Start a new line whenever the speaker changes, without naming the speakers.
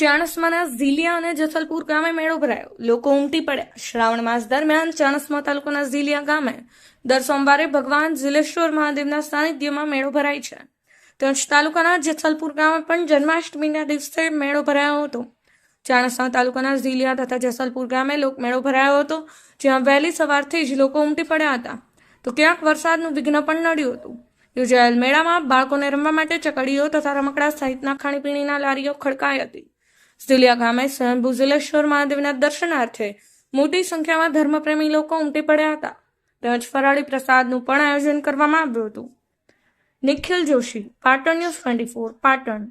ચાણસ્માના ઝીલિયા અને જસલપુર ગામે મેળો ભરાયો. લોકો ઉમટી પડ્યા. શ્રાવણ માસ દરમિયાન ચાણસ્મા તાલુકાના ઝીલિયા ગામે દર સોમવારે ભગવાન ઝીલેશ્વર મહાદેવના સાનિધ્યમાં મેળો ભરાય છે. તેમજ તાલુકાના જસલપુર ગામે પણ જન્માષ્ટમીના દિવસે મેળો ભરાયો હતો. ચાણસ્મા તાલુકાના ઝીલિયા તથા જસલપુર ગામે લોકમેળો ભરાયો હતો, જ્યાં વહેલી સવારથી જ લોકો ઉમટી પડ્યા હતા, તો ક્યાંક વરસાદનું વિઘ્ન પણ નડ્યું હતું. યોજાયેલ મેળામાં બાળકોને રમવા માટે ચકડીઓ તથા રમકડા સહિતના ખાણીપીણીના લારીઓ ખડકાઈ હતી. ઝીલિયા ગામે સ્વયંભૂ ઝીલેશ્વર મહાદેવના દર્શનાર્થે મોટી સંખ્યામાં ધર્મપ્રેમી લોકો ઉમટી પડ્યા હતા. તેમજ ફરાળી પ્રસાદનું પણ આયોજન કરવામાં આવ્યું હતું. નિખિલ જોશી, પાટણ ન્યૂઝ 24, પાટણ.